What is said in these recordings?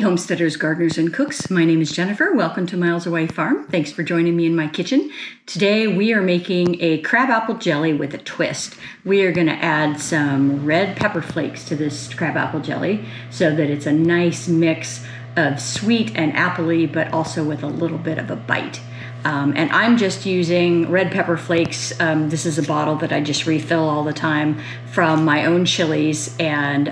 Homesteaders, gardeners, and cooks. My name is Jennifer. Welcome to Miles Away Farm. Thanks for joining me in my kitchen. Today we are making a crabapple jelly with a twist. We are going to add some red pepper flakes to this crabapple jelly so that it's a nice mix of sweet and appley, but also with a little bit of a bite. And I'm just using red pepper flakes. This is a bottle that I just refill all the time from my own chilies. And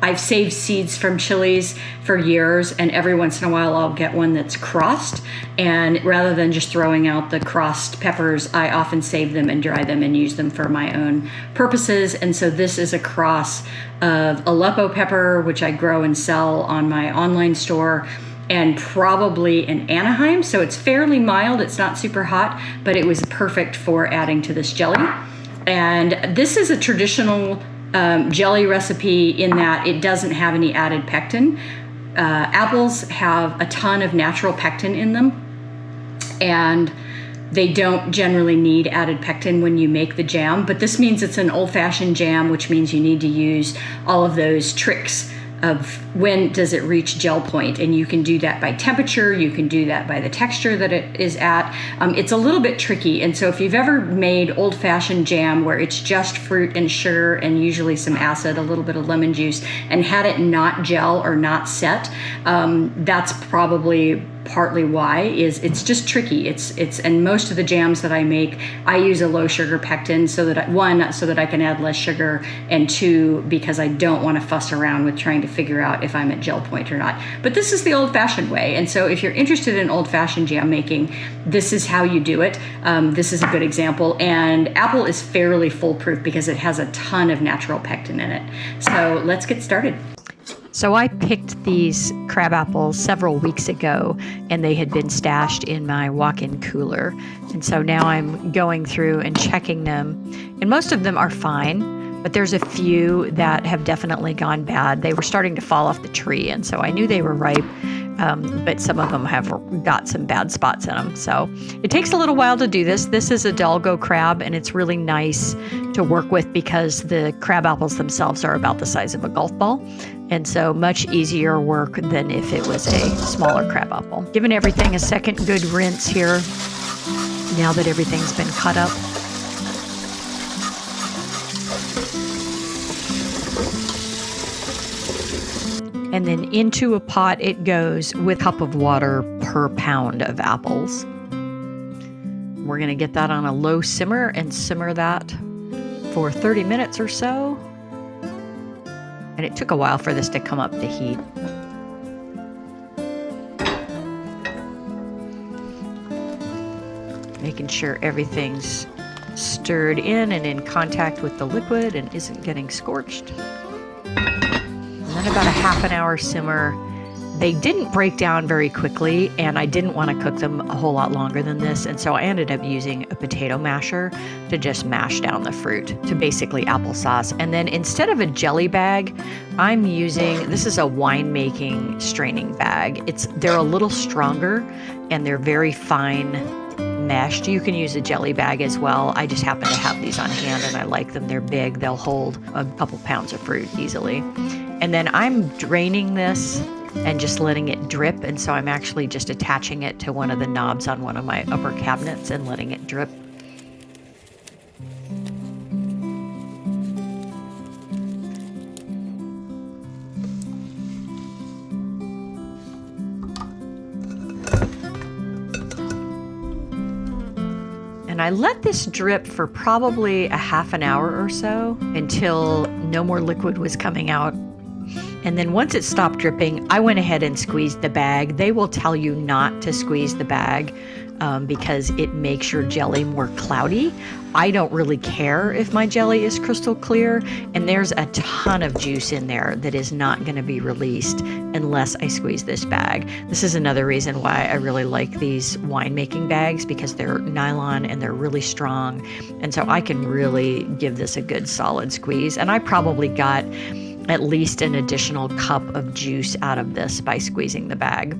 I've saved seeds from chilies for years. And every once in a while, I'll get one that's crossed. And rather than just throwing out the crossed peppers, I often save them and dry them and use them for my own purposes. And so this is a cross of Aleppo pepper, which I grow and sell on my online store, and probably an Anaheim. So it's fairly mild. It's not super hot, but it was perfect for adding to this jelly. And this is a traditional jelly recipe in that it doesn't have any added pectin. Apples have a ton of natural pectin in them, and they don't generally need added pectin when you make the jam, but this means it's an old-fashioned jam, which means you need to use all of those tricks of when does it reach gel point, and you can do that by temperature, you can do that by the texture that it is at. It's a little bit tricky, and so if you've ever made old-fashioned jam where it's just fruit and sugar and usually some acid, a little bit of lemon juice, and had it not gel or not set, that's probably partly why. Is it's just tricky. It's and most of the jams that I make, I use a low sugar pectin so that one, so that I can add less sugar, and two, because I don't want to fuss around with trying to figure out if I'm at gel point or not. But this is the old-fashioned way, and so if you're interested in old-fashioned jam making, this is how you do it. This is a good example, and apple is fairly foolproof because it has a ton of natural pectin in it. So let's get started. So I picked these crab apples several weeks ago, and they had been stashed in my walk-in cooler. And so now I'm going through and checking them, and most of them are fine, but there's a few that have definitely gone bad. They were starting to fall off the tree, and so I knew they were ripe, but some of them have got some bad spots in them. So it takes a little while to do this. This is a Dalgo crab, and it's really nice to work with because the crab apples themselves are about the size of a golf ball. And so much easier work than if it was a smaller crab apple. Giving everything a second good rinse here now that everything's been cut up. And then into a pot it goes with a cup of water per pound of apples. We're going to get that on a low simmer and simmer that for 30 minutes or so. And it took a while for this to come up to heat. Making sure everything's stirred in and in contact with the liquid and isn't getting scorched. And then about a half an hour simmer. They didn't break down very quickly, and I didn't want to cook them a whole lot longer than this, and so I ended up using a potato masher to just mash down the fruit to basically applesauce. And then instead of a jelly bag, I'm using, this is a winemaking straining bag. They're a little stronger, and they're very fine meshed. You can use a jelly bag as well. I just happen to have these on hand, and I like them. They're big. They'll hold a couple pounds of fruit easily. And then I'm draining this and just letting it drip, and so I'm actually just attaching it to one of the knobs on one of my upper cabinets and letting it drip. And I let this drip for probably a half an hour or so until no more liquid was coming out. And then once it stopped dripping, I went ahead and squeezed the bag. They will tell you not to squeeze the bag because it makes your jelly more cloudy. I don't really care if my jelly is crystal clear, and there's a ton of juice in there that is not going to be released unless I squeeze this bag. This is another reason why I really like these winemaking bags, because they're nylon and they're really strong, and so I can really give this a good solid squeeze. And I probably got at least an additional cup of juice out of this by squeezing the bag.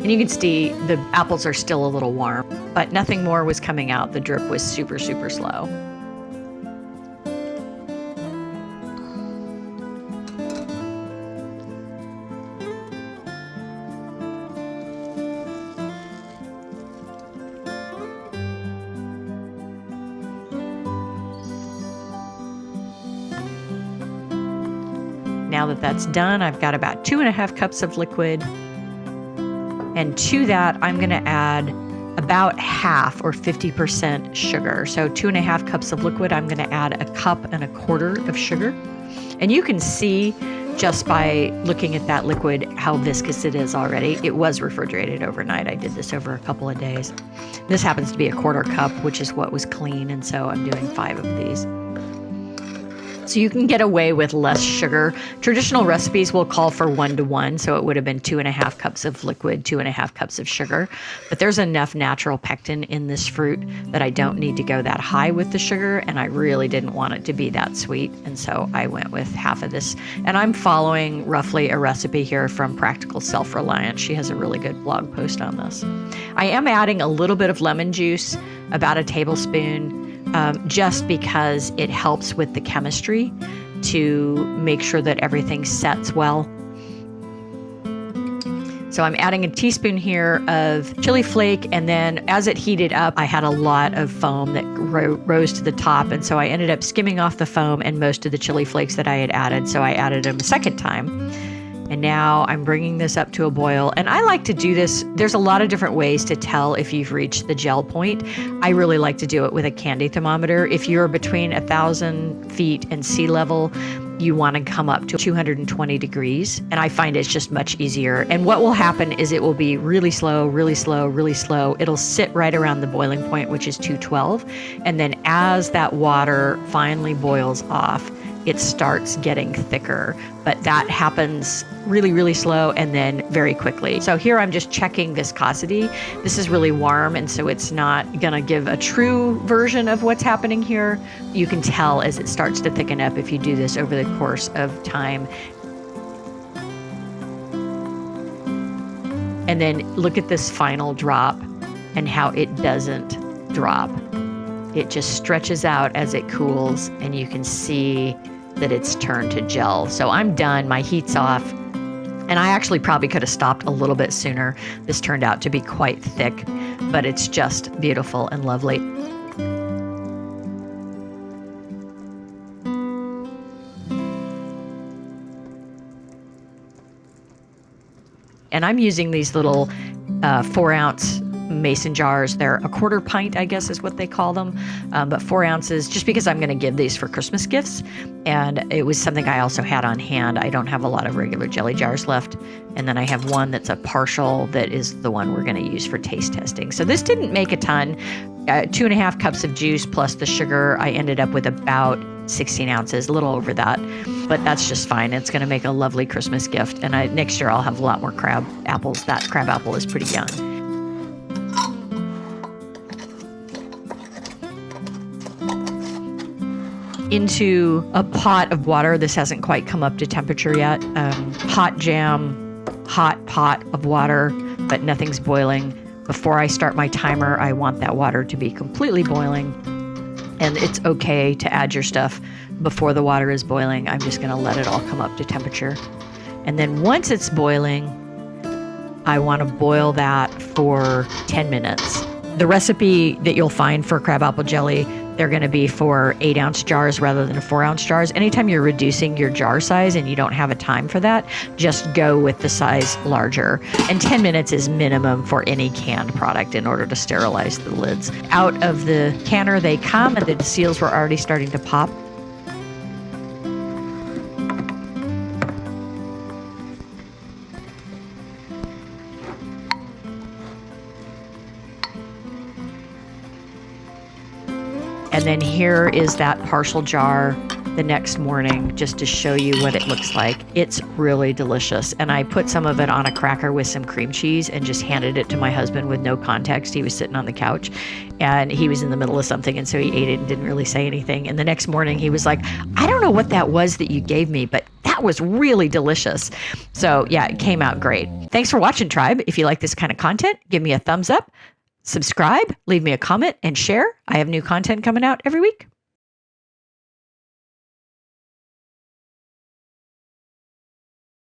And you can see the apples are still a little warm, but nothing more was coming out. The drip was super, super slow. Now that that's done, I've got about 2.5 cups of liquid. And to that, I'm going to add about half or 50% sugar. So 2.5 cups of liquid, I'm going to add 1.25 cups of sugar. And you can see just by looking at that liquid how viscous it is already. It was refrigerated overnight. I did this over a couple of days. This happens to be 1/4 cup, which is what was clean. And so I'm doing 5 of these. So you can get away with less sugar. Traditional recipes will call for 1-to-1, so it would have been 2.5 cups of liquid, 2.5 cups of sugar. But there's enough natural pectin in this fruit that I don't need to go that high with the sugar, and I really didn't want it to be that sweet, and so I went with half of this. And I'm following roughly a recipe here from Practical Self Reliance. She has a really good blog post on this. I am adding a little bit of lemon juice, about 1 tablespoon, just because it helps with the chemistry to make sure that everything sets well. So I'm adding 1 teaspoon here of chili flake, and then as it heated up, I had a lot of foam that rose to the top, and so I ended up skimming off the foam and most of the chili flakes that I had added, so I added them a second time. And now I'm bringing this up to a boil. And I like to do this. There's a lot of different ways to tell if you've reached the gel point. I really like to do it with a candy thermometer. If you're between 1,000 feet and sea level, you want to come up to 220 degrees. And I find it's just much easier. And what will happen is it will be really slow, really slow, really slow. It'll sit right around the boiling point, which is 212. And then as that water finally boils off, it starts getting thicker, but that happens really, really slow and then very quickly. So here I'm just checking viscosity. This is really warm, and so it's not gonna give a true version of what's happening here. You can tell as it starts to thicken up if you do this over the course of time. And then look at this final drop and how it doesn't drop. It just stretches out as it cools, and you can see that it's turned to gel. So I'm done, my heat's off, and I actually probably could have stopped a little bit sooner. This turned out to be quite thick, but it's just beautiful and lovely. And I'm using these little 4-ounce mason jars. They're 1/4 pint, I guess is what they call them, but 4 ounces, just because I'm going to give these for Christmas gifts. And it was something I also had on hand. I don't have a lot of regular jelly jars left. And then I have one that's a partial that is the one we're going to use for taste testing. So this didn't make a ton. 2.5 cups of juice plus the sugar, I ended up with about 16 ounces, a little over that, but that's just fine. It's going to make a lovely Christmas gift. And next year I'll have a lot more crab apples. That crab apple is pretty young. Into a pot of water. This hasn't quite come up to temperature yet. Hot jam, hot pot of water, but nothing's boiling. Before I start my timer, I want that water to be completely boiling. And it's okay to add your stuff before the water is boiling. I'm just going to let it all come up to temperature. And then once it's boiling, I want to boil that for 10 minutes. The recipe that you'll find for crabapple jelly, they're going to be for 8-ounce jars rather than 4-ounce jars. Anytime you're reducing your jar size and you don't have a time for that, just go with the size larger. And 10 minutes is minimum for any canned product in order to sterilize the lids. Out of the canner they come, and the seals were already starting to pop. And then here is that partial jar the next morning, just to show you what it looks like. It's really delicious. And I put some of it on a cracker with some cream cheese and just handed it to my husband with no context. He was sitting on the couch and he was in the middle of something, and so he ate it and didn't really say anything. And the next morning he was like, I don't know what that was that you gave me, but that was really delicious. So yeah, it came out great. Thanks for watching, Tribe. If you like this kind of content, give me a thumbs up, subscribe, leave me a comment, and share. I have new content coming out every week.